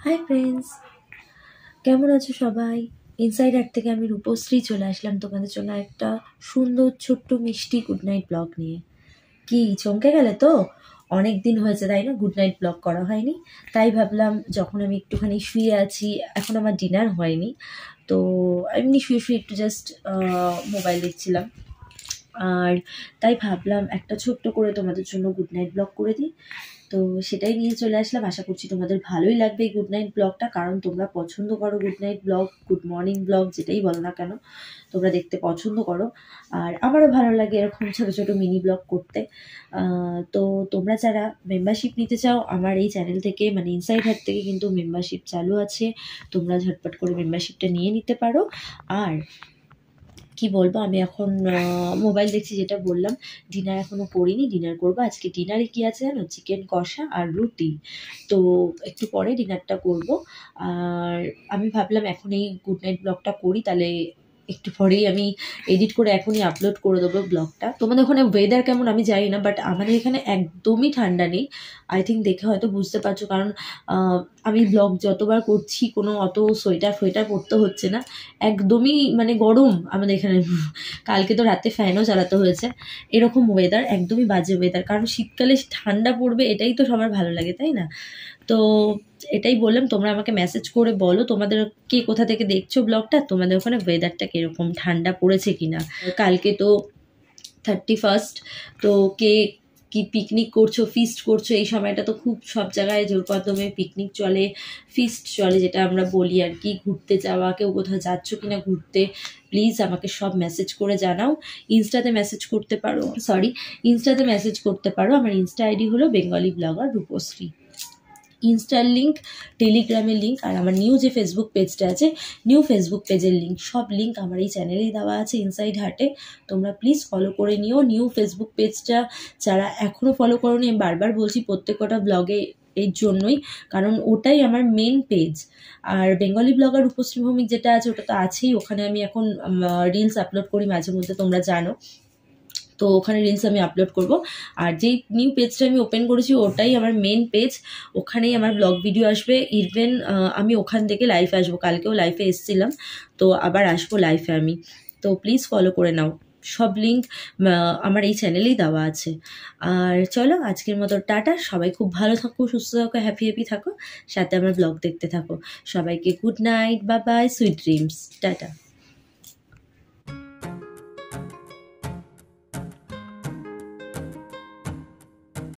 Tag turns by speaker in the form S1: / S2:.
S1: Hi friends, কেমন আছো সবাই? ইনসাইড আর্ট থেকে আমি রূপশ্রী চলে আসলাম তোমাদের জন্য একটা সুন্দর ছোট্ট মিষ্টি গুড নাইট ব্লগ নিয়ে। কি চমকে গেলে তো? অনেক দিন হয়েছে তাই না গুড নাইট ব্লগ করা হয়নি, তাই ভাবলাম যখন আমি একটুখানি শুয়ে আছি, এখন আমার ডিনার হয়নি, তো এমনি শুয়ে শুয়ে একটু জাস্ট মোবাইল দেখছিলাম, আর তাই ভাবলাম একটা ছোট্ট করে তোমাদের জন্য গুড নাইট ব্লগ করে দিই। তো সেটাই নিয়ে চলে আসলাম। আশা করছি তোমাদের ভালোই লাগবে এই গুড নাইট ব্লগটা, কারণ তোমরা পছন্দ করো good night blog, good morning blog যেটাই বলো না কেন, তোমরা দেখতে পছন্দ করো। আর আমারও ভালো লাগে এরকম ছোটো ছোটো মিনি ব্লগ করতে। তো তোমরা যারা মেম্বারশিপ নিতে চাও আমার এই চ্যানেল থেকে, মানে ইনসাইড আর্ট থেকে কিন্তু মেম্বারশিপ চালু আছে, তোমরা ঝটপট করে মেম্বারশিপটা নিয়ে নিতে পারো। আর কি বলবো, আমি এখন মোবাইল দেখছি, যেটা বললাম। ডিনার এখনো করিনি, ডিনার করবো। আজকে ডিনারে কি আছে জানো? চিকেন কষা আর রুটি। তো একটু পরে ডিনারটা করব। আর আমি ভাবলাম এখন এই গুড নাইট ব্লগটা করি, তাহলে একটু পরেই আমি এডিট করে এখনই আপলোড করে দেবো ব্লগটা। তোমাদের ওখানে ওয়েদার কেমন আমি জানি না, বাট আমাদের এখানে একদমই ঠান্ডা নেই। আই থিঙ্ক দেখে হয়তো বুঝতে পারছো, কারণ আমি ব্লগ যতবার করছি কোনো অত সোয়েটার ফোয়েটার পরতে হচ্ছে না, একদমই মানে গরম আমাদের এখানে। কালকে তো রাতে ফ্যানও চালাতে হয়েছে, এরকম ওয়েদার, একদমই বাজে ওয়েদার। কারণ শীতকালে ঠান্ডা পড়বে এটাই তো সবার ভালো লাগে, তাই না? তো এটাই বললাম, তোমরা আমাকে মেসেজ করে বলো তোমাদের কে কোথা থেকে দেখছো ব্লগটা, তোমাদের ওখানে ওয়েদারটা কিরকম, ঠান্ডা পড়েছে কিনা। কালকে তো 31st, তো কে কি পিকনিক করছো, ফিস্ট করছো, এই সময়টা তো খুব সব জায়গায় জোরকদমে পিকনিক চলে, ফিস্ট চলে, যেটা আমরা বলি আর কি, ঘুরতে যাওয়া। কেউ কোথাও যাচ্ছ কিনা ঘুরতে, প্লিজ আমাকে সব মেসেজ করে জানাও। ইনস্টাতে মেসেজ করতে পারো, ইনস্টাতে মেসেজ করতে পারো। আমার ইনস্টা আইডি হলো বেঙ্গলি ব্লগার রূপশ্রী। ইনস্টার লিঙ্ক, টেলিগ্রামের লিঙ্ক, আর আমার নিউ যে ফেসবুক পেজটা আছে, নিউ ফেসবুক পেজের লিঙ্ক, সব লিঙ্ক আমার এই চ্যানেলেই দেওয়া আছে ইনসাইড হার্টে। তোমরা প্লিজ ফলো করে নিও নিউ ফেসবুক পেজটা। যারা এখনও ফলো করোনি, আমি বারবার বলছি প্রত্যেকটা ব্লগে এর জন্যই, কারণ ওটাই আমার মেন পেজ। আর বেঙ্গলি ব্লগার রূপশ্রী ভৌমিক যেটা আছে ওটা তো আছেই, ওখানে আমি এখন রিলস আপলোড করি মাঝে মধ্যে, তোমরা জানো তো, ওখানে রিলস আমি আপলোড করব। আর যেই নিউ পেজটা আমি ওপেন করেছি ওটাই আমার মেন পেজ, ওখানেই আমার ব্লগ ভিডিও আসবে। ইভেন আমি ওখান থেকে লাইভে আসবো, কালকেও লাইভে এসেছিলাম, তো আবার আসবো লাইভে আমি। তো প্লিজ ফলো করে নাও, সব লিঙ্ক আমার এই চ্যানেলেই দেওয়া আছে। আর চলো আজকের মতো টাটা, সবাই খুব ভালো থাকো, সুস্থ থাকো, হ্যাপি থাকো, সাথে আমার ব্লগ দেখতে থাকো। সবাইকে good night, bye bye, sweet dreams, tata.